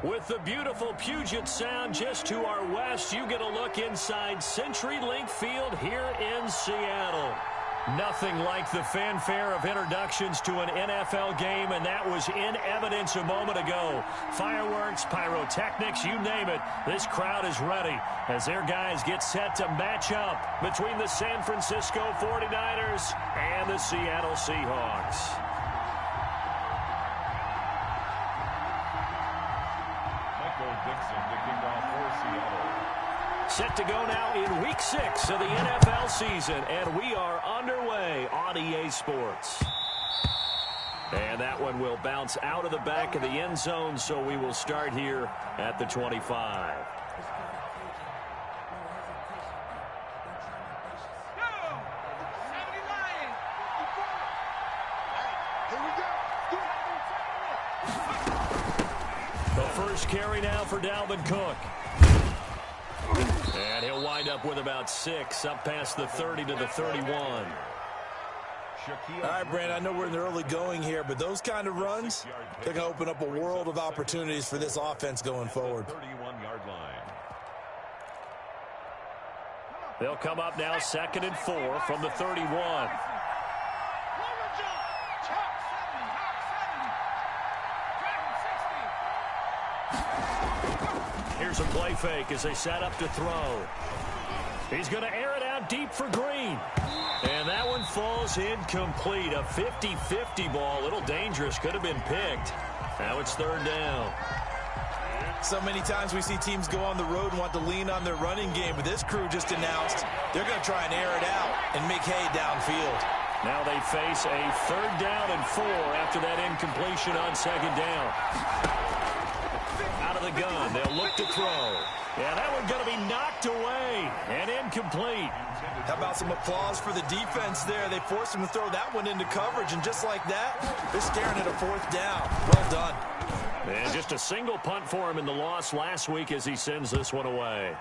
With the beautiful Puget Sound just to our west, you get a look inside CenturyLink Field here in Seattle. Nothing like the fanfare of introductions to an NFL game, and that was in evidence a moment ago. Fireworks, pyrotechnics, you name it. This crowd is ready as their guys get set to match up between the San Francisco 49ers and the Seattle Seahawks. Set to go now in Week 6 of the NFL season, and we are underway on EA Sports. And that one will bounce out of the back of the end zone, so we will start here at the 25. The first carry now for Dalvin Cook. And he'll wind up with about 6, up past the 30 to the 31. All right, Brandon, I know we're in the early going here, but those kind of runs, they're going to open up a world of opportunities for this offense going forward. 31-yard line. They'll come up now 2nd and 4 from the 31. Here's a play fake as they set up to throw. He's going to air it out deep for Green. And that one falls incomplete. A 50-50 ball. A little dangerous. Could have been picked. Now it's 3rd down. So many times we see teams go on the road and want to lean on their running game, but this crew just announced they're going to try and air it out and make hay downfield. Now they face a 3rd down and 4 after that incompletion on 2nd down. Out of the gun, they'll look to throw. Yeah, that one's going to be knocked away and incomplete. How about some applause for the defense there? They forced him to throw that one into coverage, and just like that, they're staring at a 4th down. Well done. And just a single punt for him in the loss last week as he sends this one away.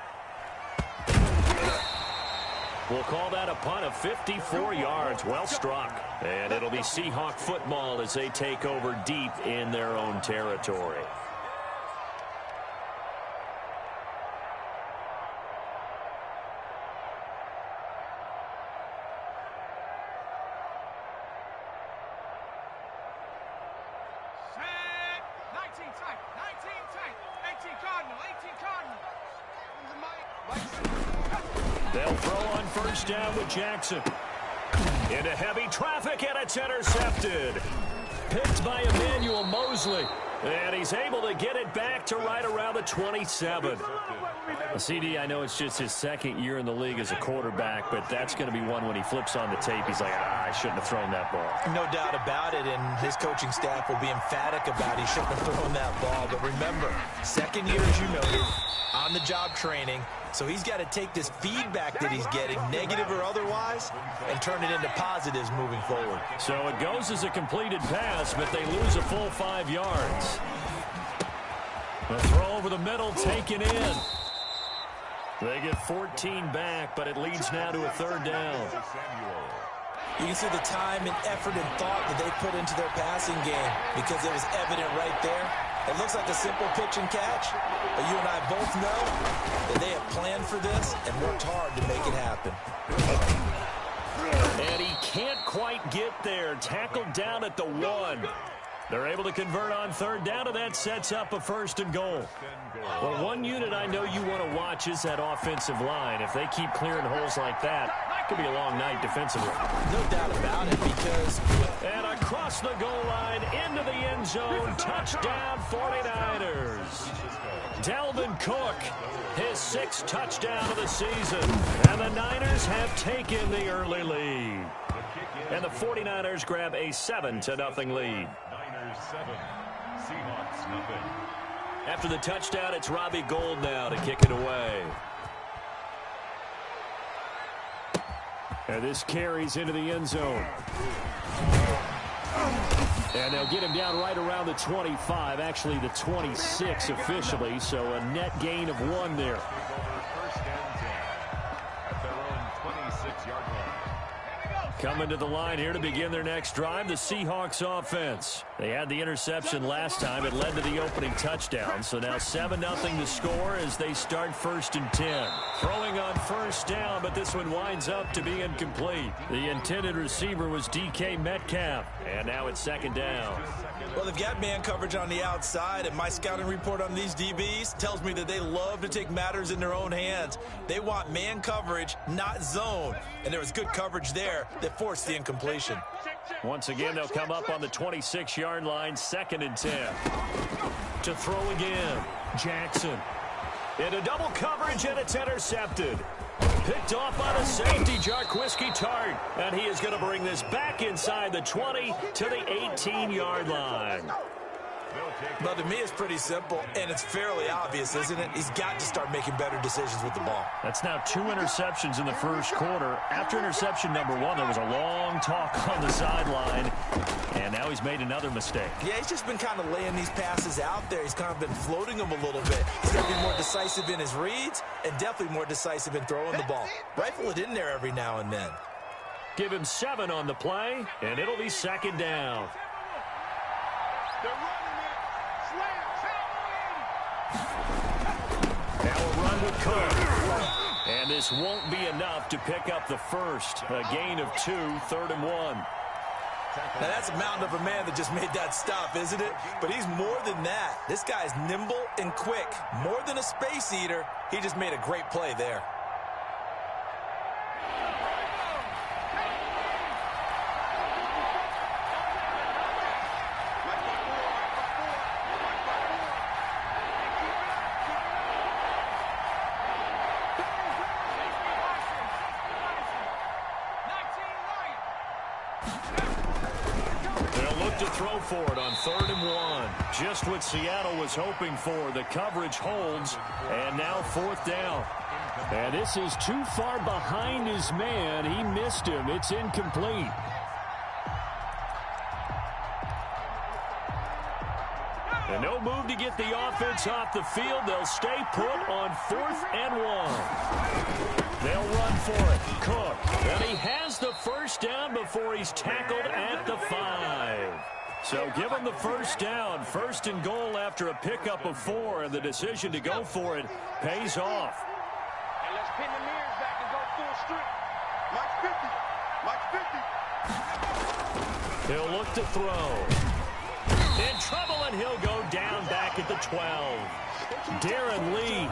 We'll call that a punt of 54 yards. Well struck. And it'll be Seahawk football as they take over deep in their own territory. They'll throw on 1st down with Jackson. Into heavy traffic, and it's intercepted. Picked by Emmanuel Mosley. And he's able to get it back to right around the 27. CD, I know it's just his 2nd year in the league as a quarterback, but that's going to be one when he flips on the tape. He's like, I shouldn't have thrown that ball. No doubt about it, and his coaching staff will be emphatic about he shouldn't have thrown that ball. But remember, 2nd year, as you noted, on-the-job training. So he's got to take this feedback that he's getting, negative or otherwise, and turn it into positives moving forward. So it goes as a completed pass, but they lose a full 5 yards. The throw over the middle taken in. They get 14 back, but it leads now to a 3rd down. You can see the time and effort and thought that they put into their passing game because it was evident right there. It looks like a simple pitch and catch, but you and I both know that they have planned for this and worked hard to make it happen. And he can't quite get there. Tackled down at the 1. They're able to convert on 3rd down, and that sets up a 1st and goal. Well, one unit I know you want to watch is that offensive line. If they keep clearing holes like that, it could be a long night defensively. No doubt about it, because... And across the goal line, into the end zone, touchdown 49ers. Dalvin Cook, his 6th touchdown of the season. And the Niners have taken the early lead. And the 49ers grab a 7-0 lead. Niners 7, Seahawks nothing. After the touchdown, it's Robbie Gould now to kick it away. And this carries into the end zone. And they'll get him down right around the 25, actually the 26 officially, so a net gain of 1 there. Coming to the line here to begin their next drive, the Seahawks offense. They had the interception last time. It led to the opening touchdown. So now 7-0 to score as they start 1st and 10. Throwing on first down, but this one winds up to be incomplete. The intended receiver was DK Metcalf. And now it's 2nd down. Well, they've got man coverage on the outside, and my scouting report on these DBs tells me that they love to take matters in their own hands. They want man coverage, not zone. And there was good coverage there that forced the incompletion. Once again, they'll come up on the 26-yard line, 2nd and 10. To throw again, Jackson. Into double coverage, and it's intercepted. Picked off on a safety, Jarquiski Tart. And he is going to bring this back inside the 20 to the 18-yard line. Well, to me, it's pretty simple, and it's fairly obvious, isn't it? He's got to start making better decisions with the ball. That's now 2 interceptions in the first quarter. After interception number 1, there was a long talk on the sideline, and now he's made another mistake. Yeah, he's just been kind of laying these passes out there. He's kind of been floating them a little bit. He's got to be more decisive in his reads and definitely more decisive in throwing the ball. Rifle it in there every now and then. Give him 7 on the play, and it'll be 2nd down. Now a run with Cook. And this won't be enough to pick up the first. A gain of 2, 3rd and 1. Now that's a mountain of a man that just made that stop, isn't it? But he's more than that. This guy's nimble and quick. More than a space eater, he just made a great play there. To throw for it on 3rd and 1. Just what Seattle was hoping for. The coverage holds, and now 4th down. And this is too far behind his man. He missed him. It's incomplete. And no move to get the offense off the field. They'll stay put on 4th and 1. They'll run for it. Cook. And he has the first down before he's tackled at the 5. So give him the first down. 1st and goal after a pickup of 4. And the decision to go for it pays off. And let's pin the mirrors back and go full strip. March 50. He'll look to throw. In trouble, and he'll go down back at the 12. Darren Lee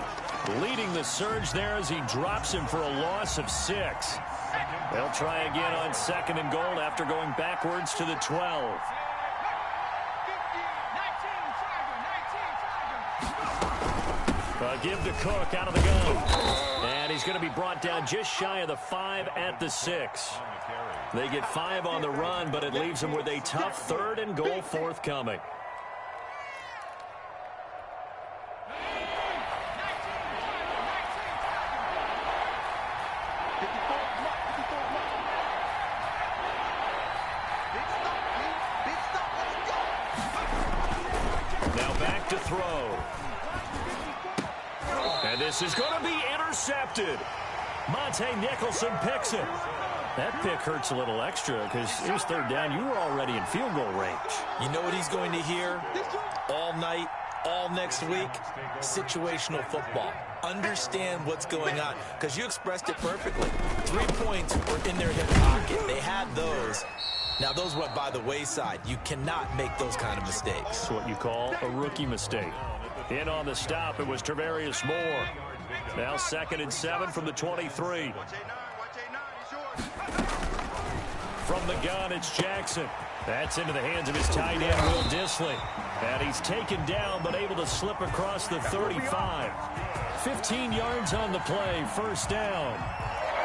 leading the surge there as he drops him for a loss of 6. They'll try again on 2nd and goal after going backwards to the 12. Give to Cook out of the gun. And he's going to be brought down just shy of the 5 at the 6. They get 5 on the run, but it leaves them with a tough 3rd and goal forthcoming. Now back to throw. And this is going to be intercepted. Monte Nicholson picks it. That pick hurts a little extra because it was 3rd down. You were already in field goal range. You know what he's going to hear all night, all next week? Situational football. Understand what's going on because you expressed it perfectly. 3 points were in their hip pocket. They had those. Now, those went by the wayside. You cannot make those kind of mistakes. That's what you call a rookie mistake. In on the stop, it was Travarius Moore. Now 2nd and 7 from the 23. From the gun, it's Jackson. That's into the hands of his tight end, Will Dissly. And he's taken down, but able to slip across the 35. 15 yards on the play, 1st down.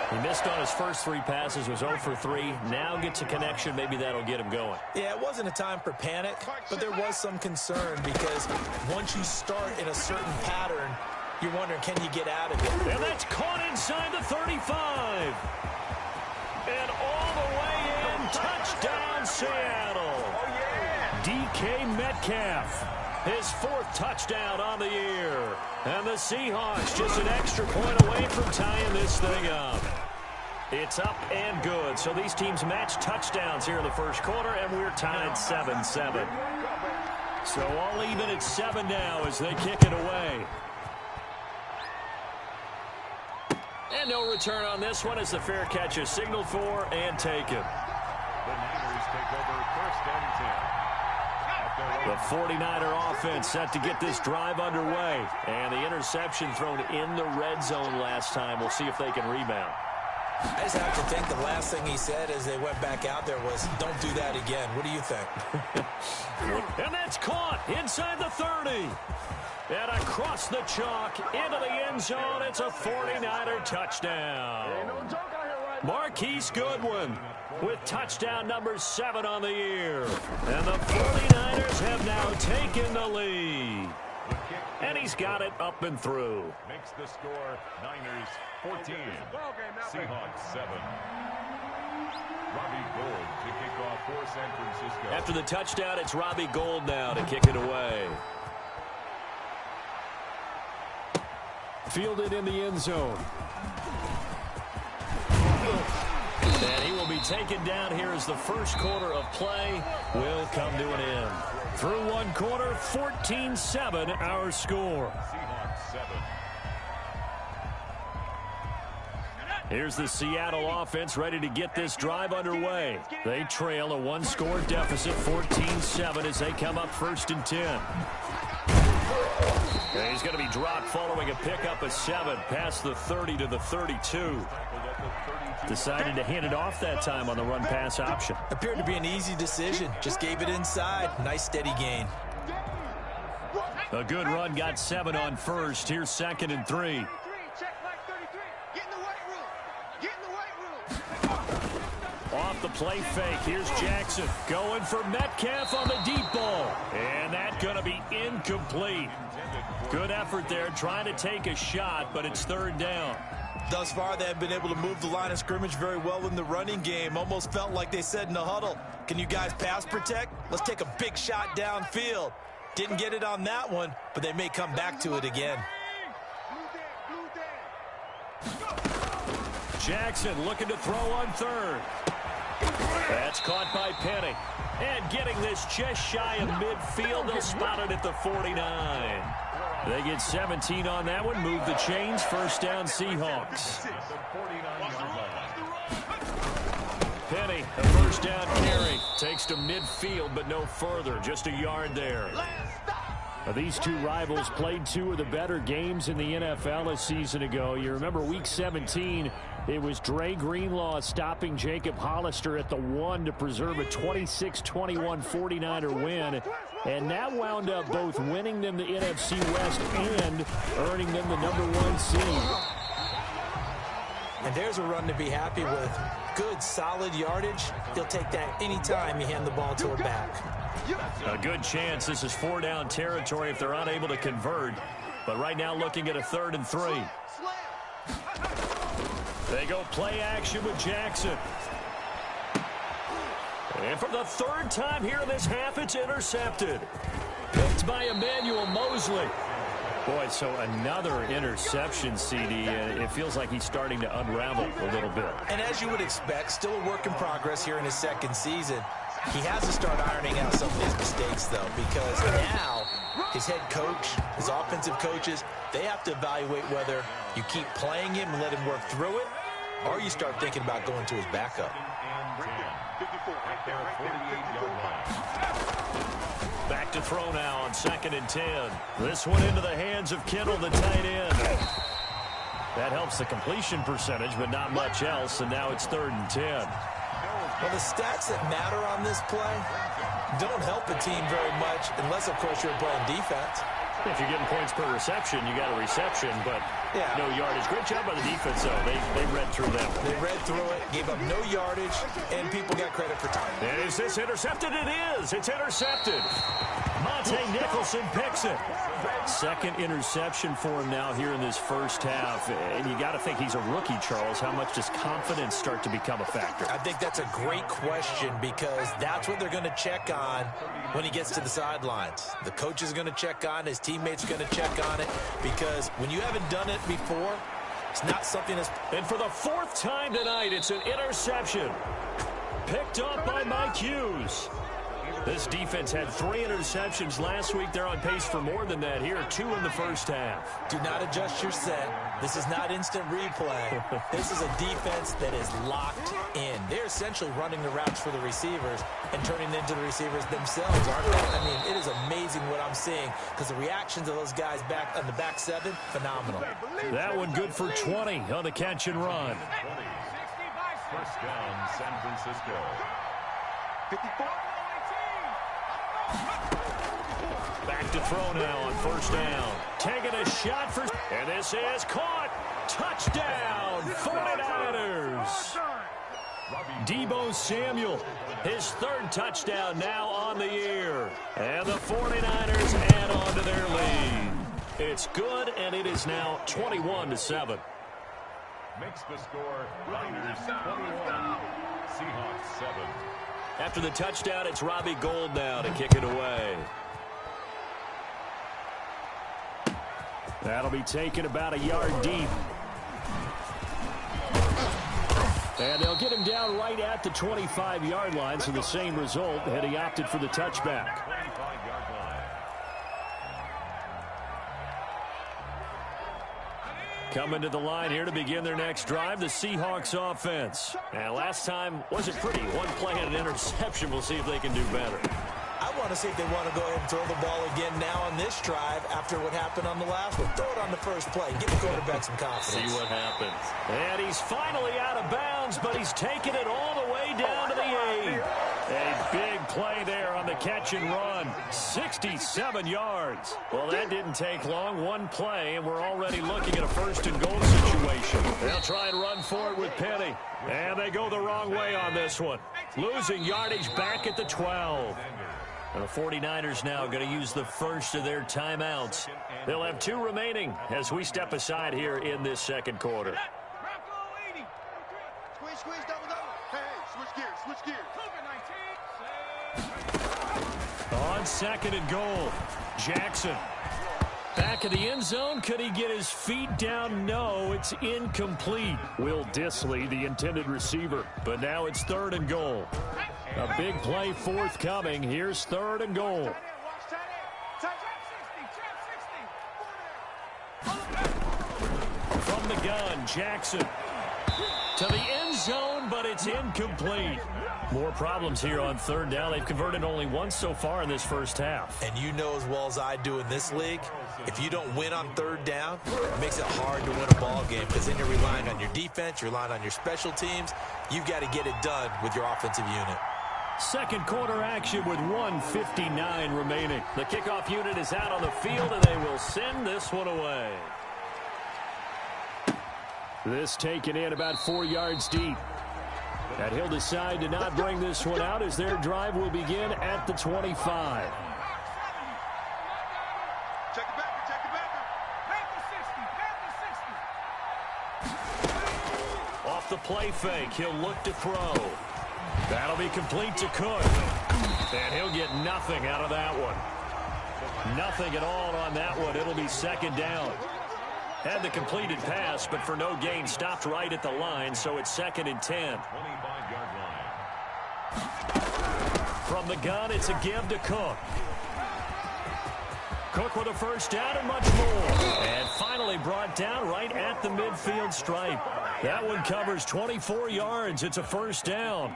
He missed on his first 3 passes, was 0 for 3. Now gets a connection. Maybe that'll get him going. Yeah, it wasn't a time for panic, but there was some concern because once you start in a certain pattern, you're wondering, can you get out of it? And that's caught inside the 35. And all the way in, touchdown Seattle. DK Metcalf. His 4th touchdown on the year. And the Seahawks just an extra point away from tying this thing up. It's up and good. So these teams match touchdowns here in the first quarter, and we're tied 7-7. So all even at 7 now as they kick it away. And no return on this one as the fair catch is signaled for and taken. The Niners take over 1st and 10. The 49er offense set to get this drive underway. And the interception thrown in the red zone last time. We'll see if they can rebound. I just have to think the last thing he said as they went back out there was, don't do that again. What do you think? And that's caught inside the 30. And across the chalk into the end zone. It's a 49er touchdown. Marquise Goodwin with touchdown number 7 on the year. And the 49ers have now taken the lead. And he's got it up and through. Makes the score Niners 14, Seahawks 7. Robbie Gould to kick off for San Francisco. After the touchdown, it's Robbie Gould now to kick it away. Fielded in the end zone. And he will be taken down here as the first quarter of play will come to an end. Through one quarter, 14-7 our score. Seahawks 7. Here's the Seattle offense ready to get this drive underway. They trail a one-score deficit, 14-7 as they come up 1st and 10. And he's going to be dropped following a pickup of 7 past the 30 to the 32. Decided to hand it off that time on the run-pass option. Appeared to be an easy decision. Just gave it inside. Nice steady gain. A good run, got 7 on first. Here's 2nd and 3. Off the play fake. Here's Jackson going for Metcalf on the deep ball. And that's going to be incomplete. Good effort there trying to take a shot, but it's 3rd down. Thus far, they have been able to move the line of scrimmage very well in the running game. Almost felt like they said in the huddle, can you guys pass protect? Let's take a big shot downfield. Didn't get it on that one, but they may come back to it again. Jackson looking to throw on 3rd. That's caught by Penny. And getting this just shy of midfield, they'll spot it at the 49. They get 17 on that one, move the chains, 1st down Seahawks. Penny, a 1st down carry, takes to midfield but no further, just a yard there. These two rivals played 2 of the better games in the NFL a season ago. You remember week 17, it was Dre Greenlaw stopping Jacob Hollister at the 1 to preserve a 26-21 49er win. And that wound up both winning them the NFC West and earning them the #1 seed. And there's a run to be happy with. Good, solid yardage. He'll take that anytime you hand the ball to a back. A good chance this is 4-down territory if they're unable to convert. But right now looking at a 3rd and 3. They go play action with Jackson. And for the 3rd time here in this half, it's intercepted. Picked by Emmanuel Mosley. Boy, so another interception, CD, and it feels like he's starting to unravel a little bit. And as you would expect, still a work in progress here in his 2nd season. He has to start ironing out some of his mistakes, though, because now his head coach, his offensive coaches, they have to evaluate whether you keep playing him and let him work through it, or you start thinking about going to his backup. Back to throw now on 2nd and 10. This one into the hands of Kittle, the tight end. That helps the completion percentage, but not much else, and now it's 3rd and 10. Well, the stats that matter on this play don't help a team very much unless, of course, you're playing defense. If you're getting points per reception, you got a reception, but no yardage. Great job by the defense, though. They read through that one. They read through it, gave up no yardage, and people got credit for time. And is this intercepted? It is. It's intercepted. Monte Nicholson picks it. 2nd interception for him now here in this first half. And you got to think he's a rookie, Charles. How much does confidence start to become a factor? I think that's a great question because that's what they're going to check on when he gets to the sidelines. The coach is going to check on it. His teammates are going to check on it because when you haven't done it before, It's not something that's... And for the fourth time tonight, it's an interception. Picked up by Mike Hughes. This defense had 3 interceptions last week. They're on pace for more than that here, 2 in the first half. Do not adjust your set. This is not instant replay. This is a defense that is locked in. They're essentially running the routes for the receivers and turning into the receivers themselves, aren't they? I mean, it is amazing what I'm seeing because the reactions of those guys back on the back 7, phenomenal. That one good for 20 on the catch and run. First down, San Francisco. 54. Back to throw now on first down. Taking a shot for... And this is caught. Touchdown, 49ers. Deebo Samuel, his 3rd touchdown now on the year. And the 49ers add on to their lead. It's good, and it is now 21-7. Makes the score Niners 21, Seahawks 7. After the touchdown, it's Robbie Gould now to kick it away. That'll be taken about a yard deep. And they'll get him down right at the 25-yard line, so the same result had he opted for the touchback. 25-yard line. Coming to the line here to begin their next drive, the Seahawks offense. And last time wasn't pretty. One play and an interception. We'll see if they can do better. I want to see if they want to go ahead and throw the ball again now on this drive after what happened on the last one. Throw it on the first play. Give the quarterback some confidence. See what happens. And he's finally out of bounds, but he's taken it all the way down to the 8. A big play there on the catch and run. 67 yards. Well, that didn't take long. One play, and we're already looking at a first and goal situation. They'll try and run for it with Penny. And they go the wrong way on this one. Losing yardage back at the 12. And the 49ers now going to use the first of their timeouts. They'll have 2 remaining as we step aside here in this second quarter. Squeeze, double. Hey, switch gears. On second and goal, Jackson. Back of the end zone. Could he get his feet down? No, it's incomplete. Will Dissly, the intended receiver. But now it's 3rd and goal. A big play forthcoming. Here's 3rd and goal. From the gun, Jackson. To the end zone, but it's incomplete. More problems here on 3rd down. They've converted only once so far in this first half. And you know as well as I do in this league, if you don't win on 3rd down, it makes it hard to win a ball game because then you're relying on your defense, you're relying on your special teams. You've got to get it done with your offensive unit. Second quarter action with 1:59 remaining. The kickoff unit is out on the field, and they will send this one away. This taken in about 4 yards deep. And he'll decide to not bring this one out as their drive will begin at the 25. Check it back. Off the play fake, he'll look to throw. That'll be complete to Cook. And he'll get nothing out of that one. Nothing at all on that one. It'll be 2nd down. Had the completed pass, but for no gain, stopped right at the line, so it's 2nd and 10. 25-yard line. From the gun, it's a give to Cook. Cook with a first down and much more. And finally brought down right at the midfield stripe. That one covers 24 yards. It's a first down.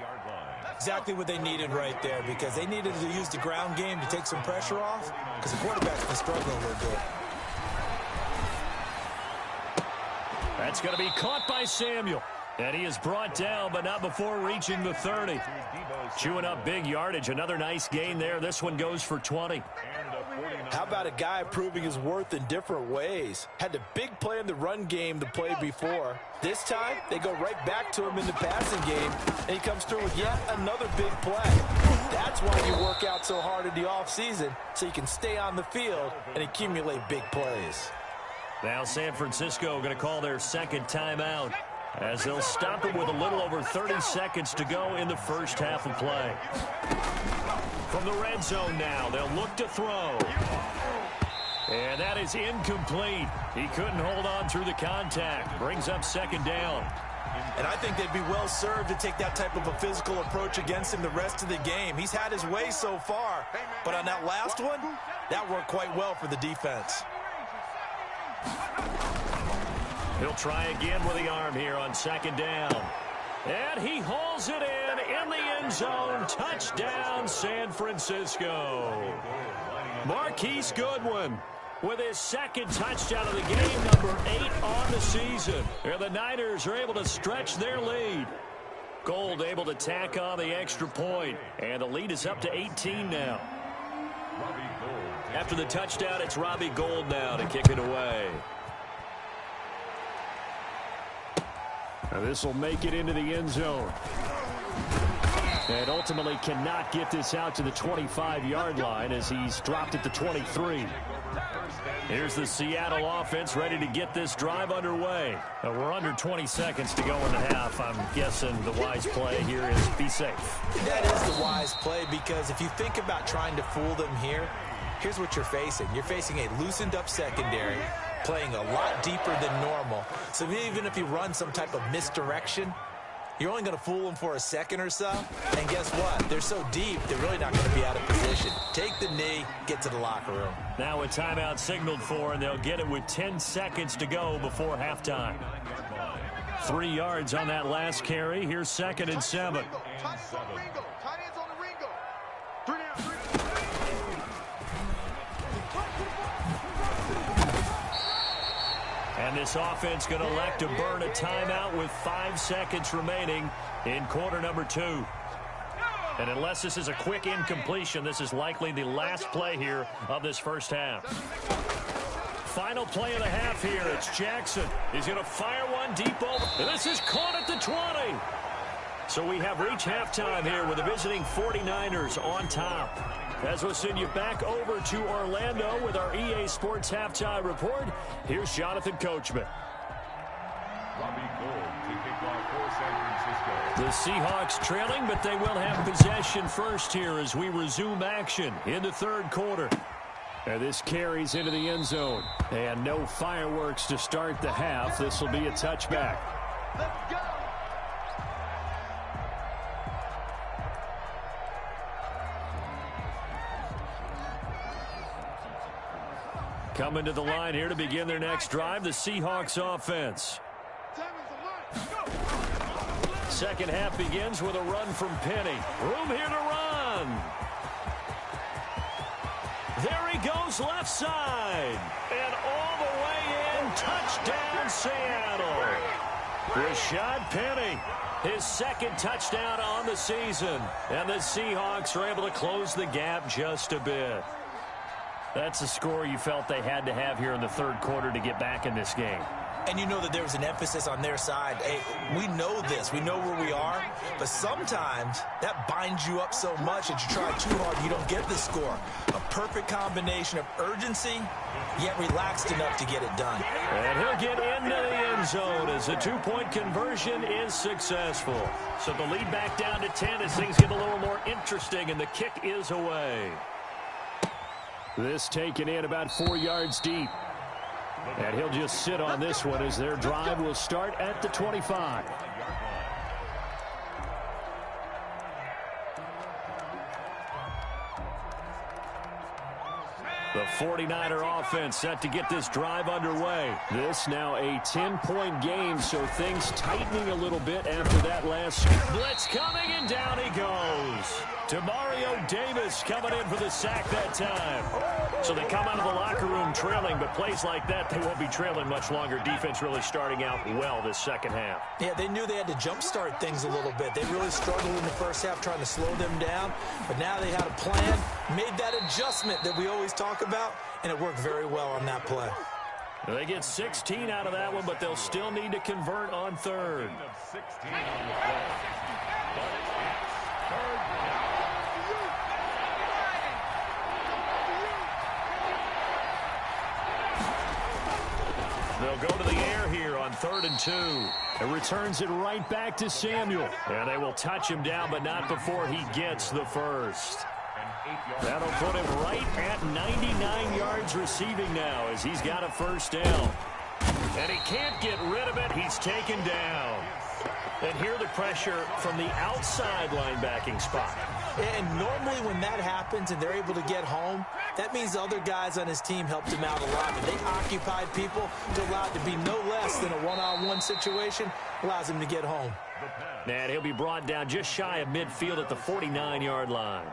Exactly what they needed right there because they needed to use the ground game to take some pressure off because the quarterback's been struggling a little bit. That's going to be caught by Samuel. And he is brought down, but not before reaching the 30. Chewing up big yardage. Another nice gain there. This one goes for 20. How about a guy proving his worth in different ways? Had the big play in the run game the play before. This time, they go right back to him in the passing game, and he comes through with yet another big play. That's why you work out so hard in the offseason, so you can stay on the field and accumulate big plays. Now San Francisco going to call their second timeout as they'll stop it with a little over 30 seconds to go in the first half of play. From the red zone now, they'll look to throw. And that is incomplete. He couldn't hold on through the contact. Brings up second down. And I think they'd be well served to take that type of a physical approach against him the rest of the game. He's had his way so far, but on that last one, that worked quite well for the defense. He'll try again with the arm here on second down. And he hauls it in the end zone. Touchdown, San Francisco. Marquise Goodwin with his second touchdown of the game, number 8 on the season. And the Niners are able to stretch their lead. Gold able to tack on the extra point. And the lead is up to 18 now. After the touchdown, it's Robbie Gould now to kick it away. Now this will make it into the end zone. And ultimately cannot get this out to the 25-yard line as he's dropped at the 23. Here's the Seattle offense ready to get this drive underway. We're under 20 seconds to go in the half. I'm guessing the wise play here is be safe. That is the wise play, because if you think about trying to fool them here, here's what you're facing. You're facing a loosened up secondary, playing a lot deeper than normal. So even if you run some type of misdirection, you're only going to fool them for a second or so. And guess what? They're so deep, they're really not going to be out of position. Take the knee, get to the locker room. Now a timeout signaled for, and they'll get it with 10 seconds to go before halftime. 3 yards on that last carry. Here's 2nd and 7. And this offense going to elect to burn a timeout with 5 seconds remaining in quarter number 2. And unless this is a quick incompletion, this is likely the last play here of this first half. Final play of the half here. It's Jackson. He's going to fire one deep over. And this is caught at the 20. So we have reached halftime here with the visiting 49ers on top. As we'll send you back over to Orlando with our EA Sports Halftime Report, here's Jonathan Coachman. Robbie Gould to kick off for San Francisco. The Seahawks trailing, but they will have possession first here as we resume action in the third quarter. And this carries into the end zone. And no fireworks to start the half. This will be a touchback. Let's go. Coming to the line here to begin their next drive, the Seahawks offense. Second half begins with a run from Penny. Room here to run. There he goes left side. And all the way in. Touchdown, Seattle. Rashad Penny, his second touchdown on the season. And the Seahawks are able to close the gap just a bit. That's a score you felt they had to have here in the third quarter to get back in this game. And you know that there was an emphasis on their side. Hey, we know this. We know where we are. But sometimes that binds you up so much that you try too hard, you don't get the score. A perfect combination of urgency, yet relaxed enough to get it done. And he'll get into the end zone as the two-point conversion is successful. So the lead back down to 10 as things get a little more interesting, and the kick is away. This taken in about 4 yards deep. And he'll just sit on this one as their drive will start at the 25. The 49er offense set to get this drive underway. This now a 10-point game, so things tightening a little bit after that last blitz coming, and down he goes. Demario Davis coming in for the sack that time. So they come out of the locker room trailing, but plays like that, they won't be trailing much longer. Defense really starting out well this second half. Yeah, they knew they had to jumpstart things a little bit. They really struggled in the first half trying to slow them down, but now they had a plan, made that adjustment that we always talk about, and it worked very well on that play. They get 16 out of that one, but they'll still need to convert on third. They'll go to the air here on 3rd and 2. It returns it right back to Samuel. And they will touch him down, but not before he gets the first. That'll put him right at 99 yards receiving now as he's got a first down. And he can't get rid of it. He's taken down. And here the pressure from the outside linebacking spot. And normally when that happens and they're able to get home, that means the other guys on his team helped him out a lot. And they occupied people to allow it to be no less than a one-on-one situation, allows him to get home. And he'll be brought down just shy of midfield at the 49-yard line.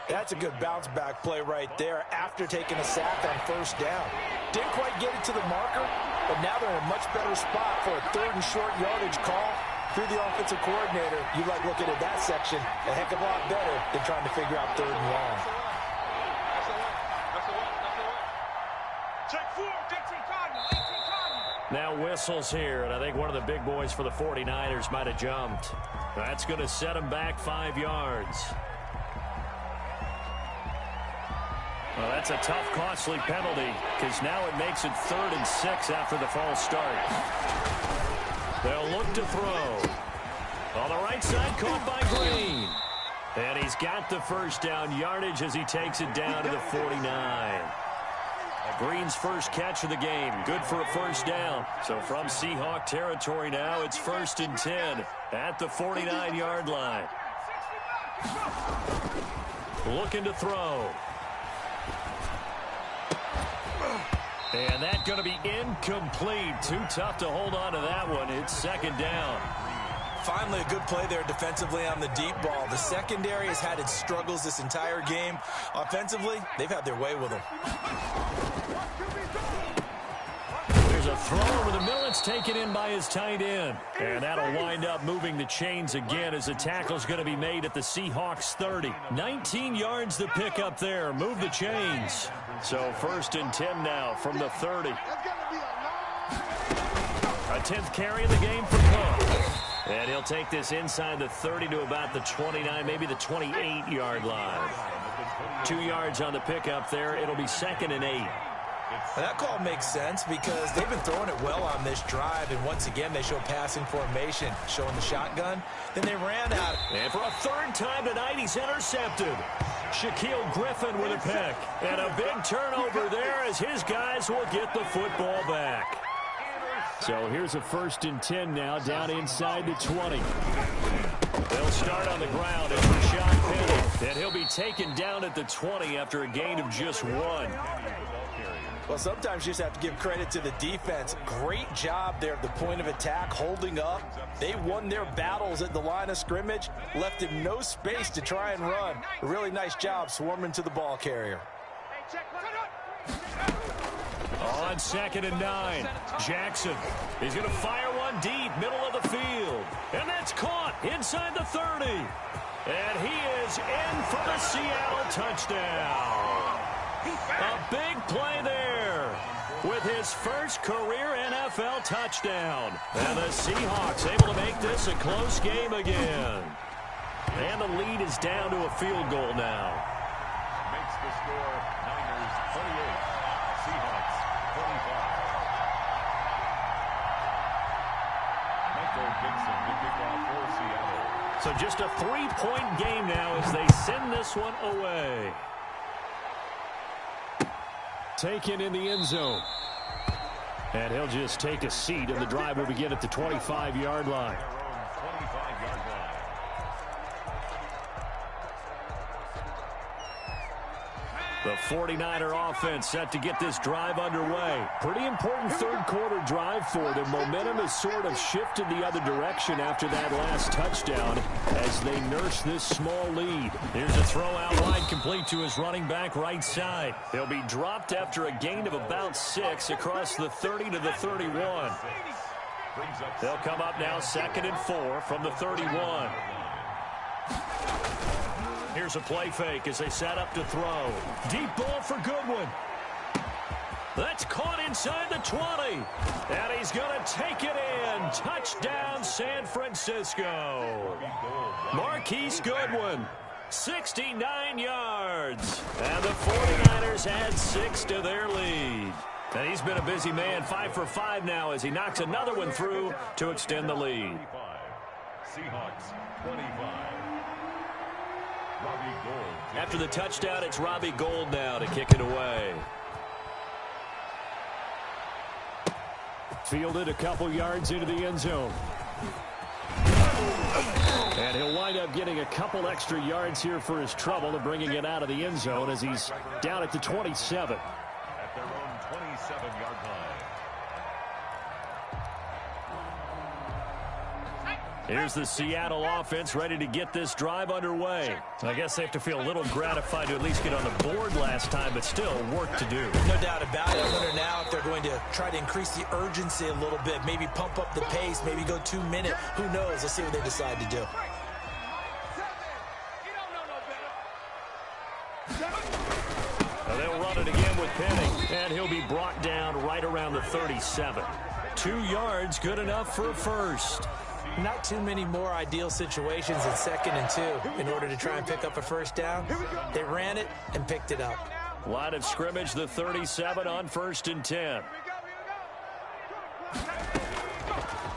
That's a good bounce-back play right there after taking a sack on first down. Didn't quite get it to the marker, but now they're in a much better spot for a third and short yardage call. Through the offensive coordinator, you like looking at that section a heck of a lot better than trying to figure out third and long. Now whistles here, and I think one of the big boys for the 49ers might have jumped. That's going to set him back 5 yards. Well, that's a tough, costly penalty because now it makes it 3rd and 6 after the false start. They'll look to throw. On the right side, caught by Green. And he's got the first down yardage as he takes it down to the 49. Green's first catch of the game. Good for a first down. So from Seahawk territory now, it's 1st and 10 at the 49-yard line. Looking to throw. And that's going to be incomplete. Too tough to hold on to that one. It's 2nd down. Finally, a good play there defensively on the deep ball. The secondary has had its struggles this entire game. Offensively, they've had their way with them. There's a throw over the middle. It's taken in by his tight end. And that'll wind up moving the chains again as the tackle's going to be made at the Seahawks 30. 19 yards the pick up there. Move the chains. So 1st and 10 now from the 30. A 10th carry in the game for Cook. And he'll take this inside the 30 to about the 29, maybe the 28-yard line. 2 yards on the pickup there. It'll be 2nd and 8. And that call makes sense because they've been throwing it well on this drive, and once again they show passing formation, showing the shotgun. Then they ran out. And for a 3rd time tonight, he's intercepted. Shaquille Griffin with a pick. And a big turnover there as his guys will get the football back. So here's a 1st and 10 now down inside the 20. They'll start on the ground as Rashad Penny. And he'll be taken down at the 20 after a gain of just 1. Well, sometimes you just have to give credit to the defense. Great job there at the point of attack, holding up. They won their battles at the line of scrimmage, left him no space to try and run. A really nice job swarming to the ball carrier. On 2nd and 9, Jackson is going to fire one deep, middle of the field. And that's caught inside the 30. And he is in for the Seattle touchdown. A big play there with his first career NFL touchdown. And the Seahawks able to make this a close game again. And the lead is down to a field goal now. Makes the score Niners 28, Seahawks 25. Michael Dixon to kick off for Seattle. So just a 3-point game now as they send this one away. Taken in the end zone. And he'll just take a seat, and the drive will begin at the 25-yard line. The 49er offense set to get this drive underway. Pretty important 3rd quarter drive for them. Momentum has sort of shifted the other direction after that last touchdown as they nurse this small lead. Here's a throw out wide complete to his running back right side. He'll be dropped after a gain of about 6 across the 30 to the 31. They'll come up now 2nd and 4 from the 31. Here's a play fake as they set up to throw. Deep ball for Goodwin. That's caught inside the 20. And he's going to take it in. Touchdown, San Francisco. Marquise Goodwin, 69 yards. And the 49ers add 6 to their lead. And he's been a busy man, 5 for 5 now as he knocks another one through to extend the lead. Seahawks 25. Robbie Gould. After the touchdown, it's Robbie Gould now to kick it away. Fielded a couple yards into the end zone. And he'll wind up getting a couple extra yards here for his trouble and bringing it out of the end zone as he's down at the 27. At their own 27-yard line. Here's the Seattle offense ready to get this drive underway. I guess they have to feel a little gratified to at least get on the board last time, but still work to do. No doubt about it. I wonder now if they're going to try to increase the urgency a little bit, maybe pump up the pace, maybe go 2 minute. Who knows? Let's see what they decide to do. They'll run it again with Penning, and he'll be brought down right around the 37. 2 yards, good enough for a first. Not too many more ideal situations in 2nd and 2 in order to try and pick up a first down. They ran it and picked it up. Line of scrimmage, the 37 on 1st and 10.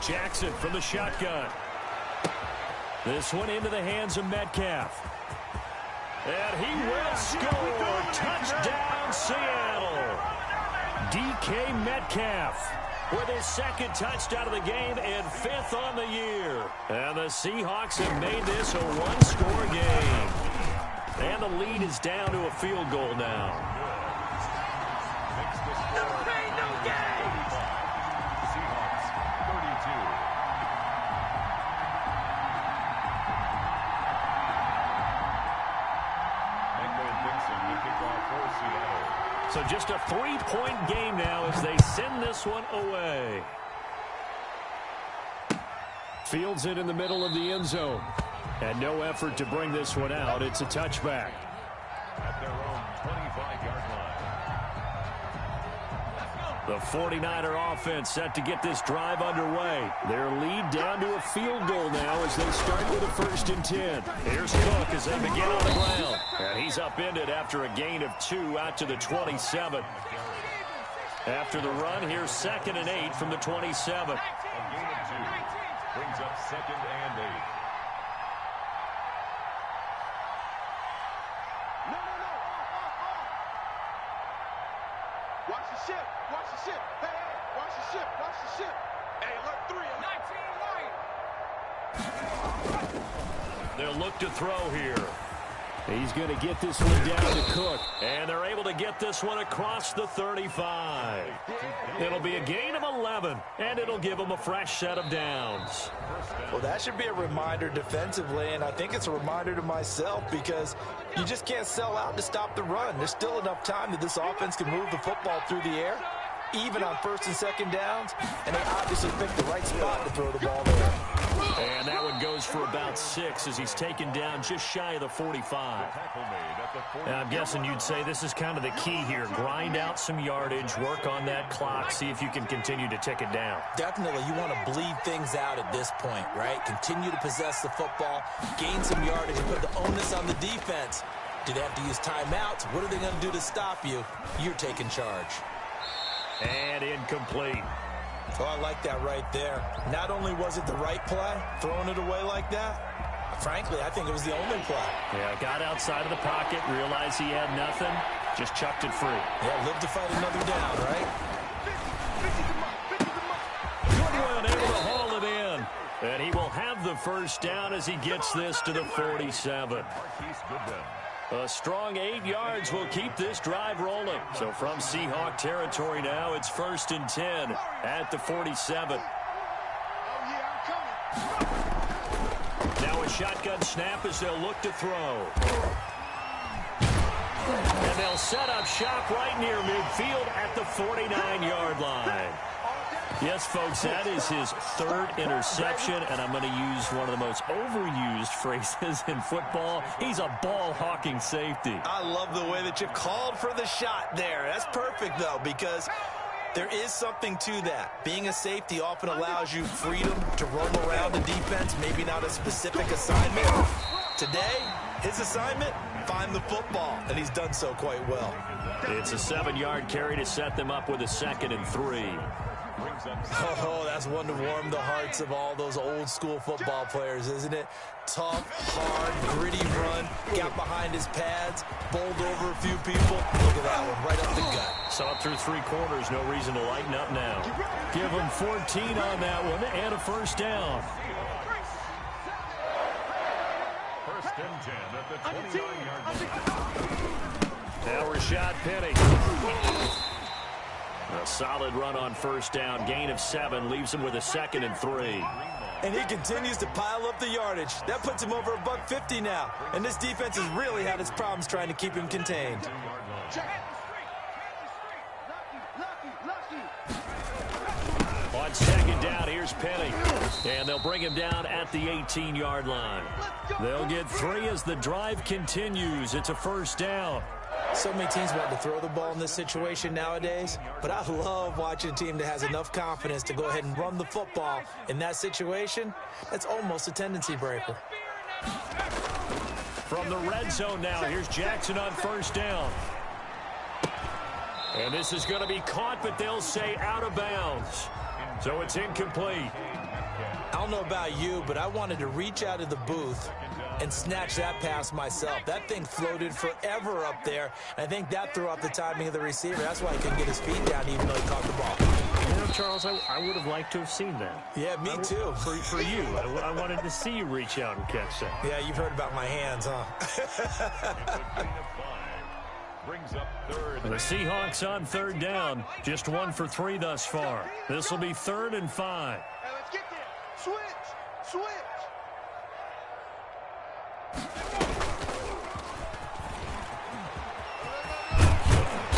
Jackson from the shotgun. This one into the hands of Metcalf. And he will score. Touchdown, Seattle. DK Metcalf with his 2nd touchdown of the game and 5th on the year. And the Seahawks have made this a one-score game. And the lead is down to a field goal now. No pain, no gain. Seahawks 32. Michael Dixon will kick off for Seattle. So just a 3-point game now as they send this one away. Fields it in the middle of the end zone. And no effort to bring this one out. It's a touchback. At their own 25-yard line. The 49er offense set to get this drive underway. Their lead down to a field goal now as they start with a 1st and 10. Here's Cook as they begin on the ground. And he's upended after a gain of 2 out to the 27. After the run, here's 2nd and 8 from the 27. A gain of 2 brings up 2nd and 8. Watch the ship. Watch the ship. Hey, hey, watch the ship. Watch the ship. Hey, alert 3. 19 right. They'll look to throw here. He's going to get this one down to Cook. And they're able to get this one across the 35. It'll be a gain of 11, and it'll give them a fresh set of downs. Well, that should be a reminder defensively, and I think it's a reminder to myself because you just can't sell out to stop the run. There's still enough time that this offense can move the football through the air, even on 1st and 2nd downs, and they obviously picked the right spot to throw the ball there. And that one goes for about 6 as he's taken down just shy of the 45. And I'm guessing you'd say this is kind of the key here. Grind out some yardage, work on that clock, see if you can continue to tick it down. Definitely, you want to bleed things out at this point, right? Continue to possess the football, gain some yardage, and put the onus on the defense. Do they have to use timeouts? What are they going to do to stop you? You're taking charge. And incomplete. Oh, I like that right there. Not only was it the right play, throwing it away like that, frankly, I think it was the only play. Yeah, got outside of the pocket, realized he had nothing, just chucked it free. Yeah, live to fight another down, right? Goodwin able to haul it in. And he will have the first down as he gets this to the 47. A strong 8 yards will keep this drive rolling. So from Seahawk territory now, it's 1st and 10 at the 47. Now a shotgun snap as they'll look to throw. And they'll set up shop right near midfield at the 49-yard line. Yes, folks, that is his 3rd interception, and I'm going to use one of the most overused phrases in football. He's a ball-hawking safety. I love the way that you called for the shot there. That's perfect, though, because there is something to that. Being a safety often allows you freedom to roam around the defense, maybe not a specific assignment. Today, his assignment, find the football, and he's done so quite well. It's a 7-yard carry to set them up with a 2nd and 3. Oh, that's one to warm the hearts of all those old school football players, isn't it? Tough, hard, gritty run, got behind his pads, bowled over a few people. Look at that one, right up the gut. Saw it through 3 quarters, no reason to lighten up now. Give him 14 on that one and a first down. First and 10 at the 29-yard line. Now Rashad Penny. A solid run on first down. Gain of 7 leaves him with a 2nd and 3. And he continues to pile up the yardage. That puts him over $150 now. And this defense has really had its problems trying to keep him contained. On 2nd down, here's Penny. And they'll bring him down at the 18-yard line. They'll get 3 as the drive continues. It's a first down. So many teams want to throw the ball in this situation nowadays, but I love watching a team that has enough confidence to go ahead and run the football. In that situation, that's almost a tendency breaker. From the red zone now, here's Jackson on first down. And this is going to be caught, but they'll say out of bounds. So it's incomplete. I don't know about you, but I wanted to reach out of the booth and snatch that pass myself. That thing floated forever up there. I think that threw off the timing of the receiver. That's why he couldn't get his feet down even though he caught the ball. You know, Charles, I would have liked to have seen that. Yeah, me too. For you. I wanted to see you reach out and catch that. Yeah, you've heard about my hands, huh? Brings up third. The Seahawks on 3rd down. Just 1 for 3 thus far. This will be 3rd and 5. Hey, let's get there. Switch.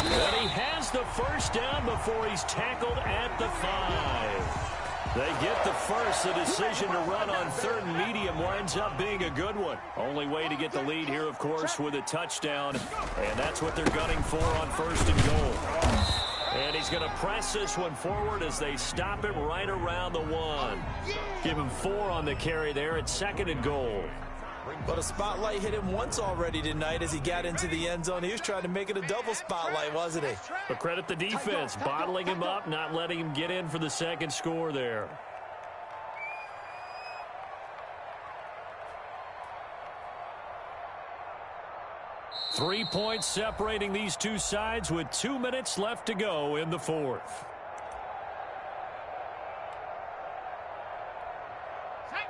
And he has the first down before he's tackled at the 5. They get the first. The decision to run on 3rd and medium winds up being a good one. Only way to get the lead here, of course, with a touchdown. And that's what they're gunning for on 1st and goal. And he's going to press this one forward as they stop him right around the 1. Give him 4 on the carry there at 2nd and goal. But a spotlight hit him once already tonight as he got into the end zone. He was trying to make it a double spotlight, wasn't he? But credit the defense, bottling him up, not letting him get in for the 2nd score there. Three points separating these two sides with 2 minutes left to go in the 4th.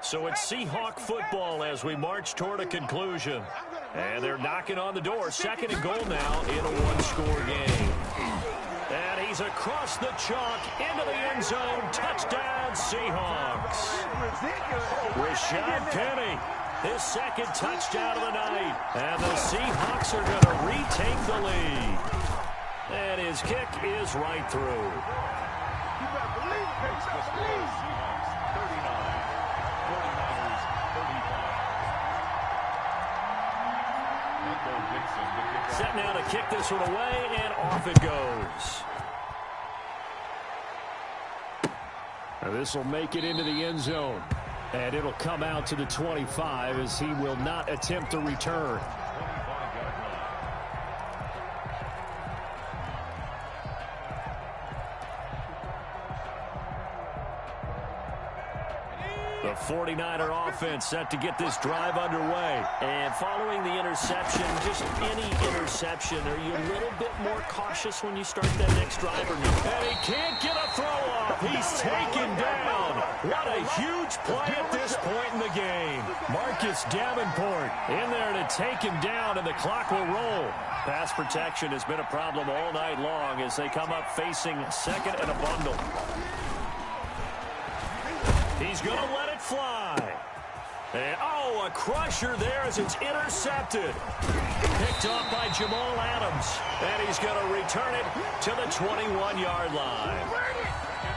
So it's Seahawk football as we march toward a conclusion. And they're knocking on the door. 2nd and goal now in a 1-score game. And he's across the chalk into the end zone. Touchdown, Seahawks. Rashad Penny, his 2nd touchdown of the night. And the Seahawks are going to retake the lead. And his kick is right through. You better believe it. You better believe it. Set now to kick this one away, and off it goes. Now this will make it into the end zone. And it'll come out to the 25 as he will not attempt to return. The 49er offense set to get this drive underway. And following the interception, just any interception, are you a little bit more cautious when you start that next drive? Or and he can't get a throw off. He's taken down. What a huge play at this point in the game. Marcus Davenport in there to take him down, and the clock will roll. Pass protection has been a problem all night long as they come up facing 2nd and a bundle. He's going to let it fly. And, a crusher there as it's intercepted. Picked off by Jamal Adams. And he's going to return it to the 21-yard line.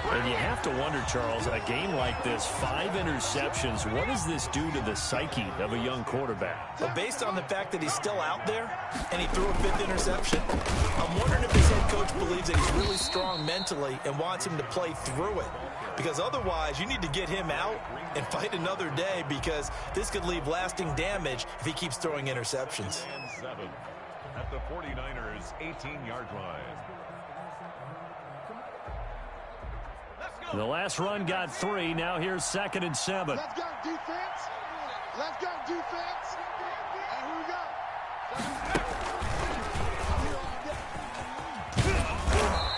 And you have to wonder, Charles, a game like this, 5 interceptions, what does this do to the psyche of a young quarterback? Well, based on the fact that he's still out there and he threw a 5th interception, I'm wondering if his head coach believes that he's really strong mentally and wants him to play through it. Because otherwise, you need to get him out and fight another day, because this could leave lasting damage if he keeps throwing interceptions. 7 at the 49ers' 18-yard line. The last run got 3. Now here's 2nd and 7. Let's go defense. Let's go defense. And who we got?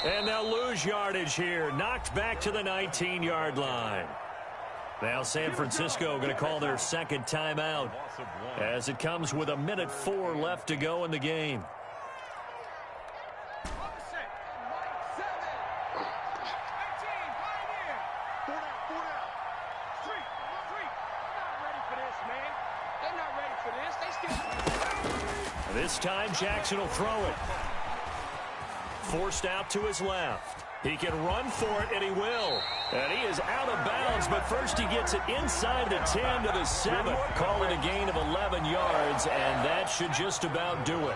And they'll lose yardage here. Knocked back to the 19-yard line. Now San Francisco going to call their 2nd timeout as it comes with 1:04 left to go in the game. This time Jackson will throw it. Forced out to his left. He can run for it, and he will. And he is out of bounds, but first he gets it inside the 10 to the 7. Call it a gain of 11 yards, and that should just about do it.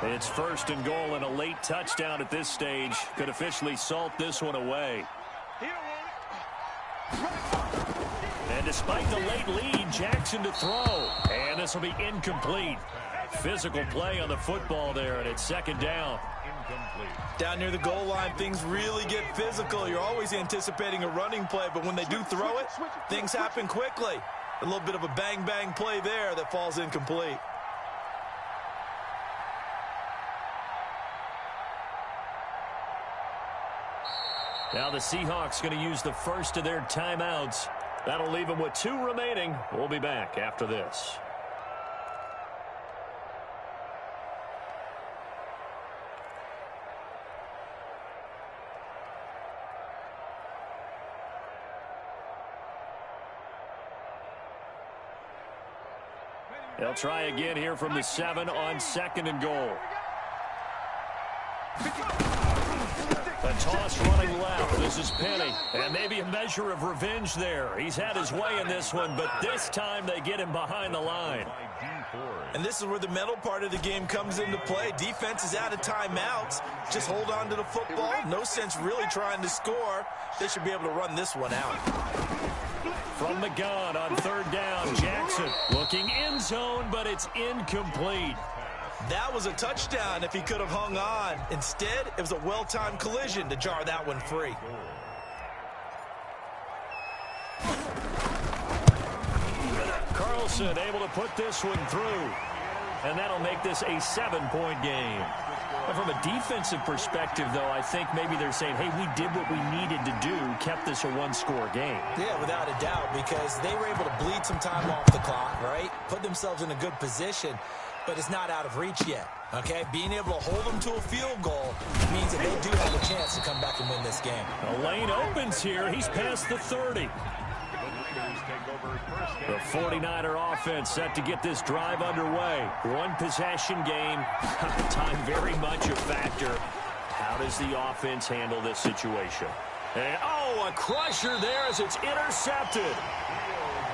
It's 1st and goal, and a late touchdown at this stage could officially salt this one away. And despite the late lead, Jackson to throw. And this will be incomplete. Physical play on the football there, and it's 2nd down. Down near the goal line, things really get physical. You're always anticipating a running play, but when they do throw it, things happen quickly. A little bit of a bang-bang play there that falls incomplete. Now the Seahawks going to use the first of their timeouts. That'll leave them with 2 remaining. We'll be back after this. They'll try again here from the 7 on 2nd and goal. A toss running left. This is Penny. And maybe a measure of revenge there. He's had his way in this one, but this time they get him behind the line. And this is where the mental part of the game comes into play. Defense is out of timeouts. Just hold on to the football. No sense really trying to score. They should be able to run this one out. From the gun on 3rd down, Jackson looking end zone, but it's incomplete. That was a touchdown if he could have hung on. Instead, it was a well-timed collision to jar that one free. Carlson able to put this one through. And that'll make this a 7-point game. But from a defensive perspective, though, I think maybe they're saying, hey, we did what we needed to do, kept this a 1-score game. Yeah, without a doubt, because they were able to bleed some time off the clock, right? Put themselves in a good position, but it's not out of reach yet, okay? Being able to hold them to a field goal means that they do have a chance to come back and win this game. The lane opens here. He's past the 30. The 49er offense set to get this drive underway. 1-possession game. Time very much a factor. How does the offense handle this situation? And, a crusher there as it's intercepted.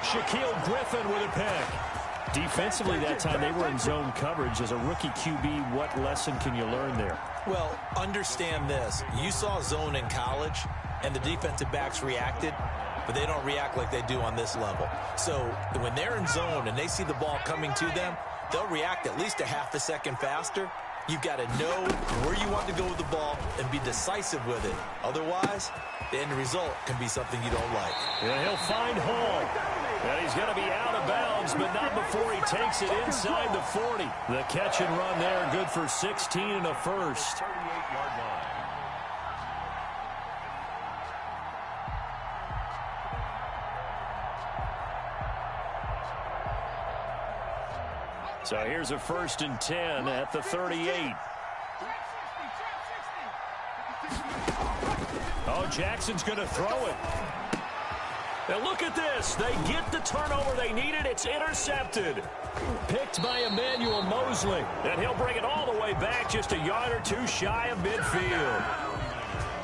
Shaquille Griffin with a pick. Defensively that time they were in zone coverage. As a rookie QB, what lesson can you learn there? Well, understand this. You saw zone in college, and the defensive backs reacted, but they don't react like they do on this level. So when they're in zone and they see the ball coming to them, they'll react at least a half a second faster. You've got to know where you want to go with the ball and be decisive with it. Otherwise, the end result can be something you don't like. Yeah, he'll find Hall. And he's going to be out of bounds, but not before he takes it inside the 40. The catch and run there, good for 16 and a first. 38-yard line. So here's a 1st and 10 at the 38. Oh, Jackson's going to throw it. And look at this. They get the turnover they needed. It's intercepted. Picked by Emmanuel Mosley. And he'll bring it all the way back just a yard or two shy of midfield.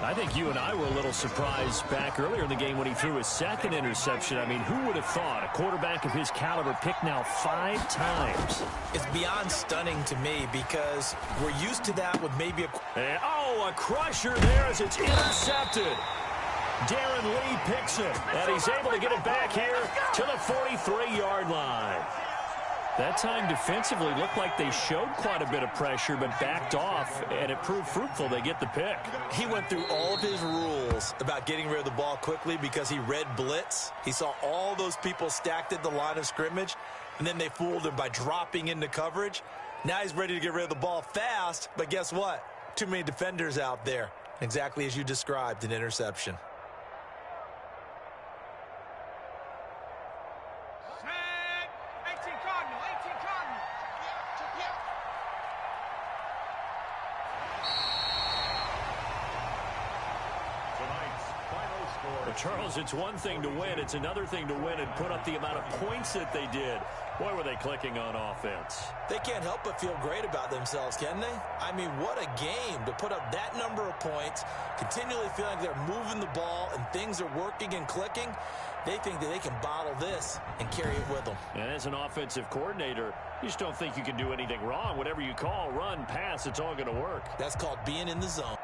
I think you and I were a little surprised back earlier in the game when he threw his 2nd interception. I mean, who would have thought a quarterback of his caliber picked now 5 times? It's beyond stunning to me because we're used to that with maybe a... And, a crusher there as it's intercepted. Darren Lee picks it, and he's able to get it back here to the 43-yard line. That time defensively looked like they showed quite a bit of pressure but backed off, and it proved fruitful. They get the pick. He went through all of his rules about getting rid of the ball quickly because he read blitz. He saw all those people stacked at the line of scrimmage, and then they fooled him by dropping into coverage. Now he's ready to get rid of the ball fast, but guess what? Too many defenders out there. Exactly as you described, an interception. Well, Charles, it's one thing to win. It's another thing to win and put up the amount of points that they did. Boy, were they clicking on offense. They can't help but feel great about themselves, can they? I mean, what a game to put up that number of points, continually feeling like they're moving the ball and things are working and clicking. They think that they can bottle this and carry it with them. And as an offensive coordinator, you just don't think you can do anything wrong. Whatever you call, run, pass, it's all going to work. That's called being in the zone.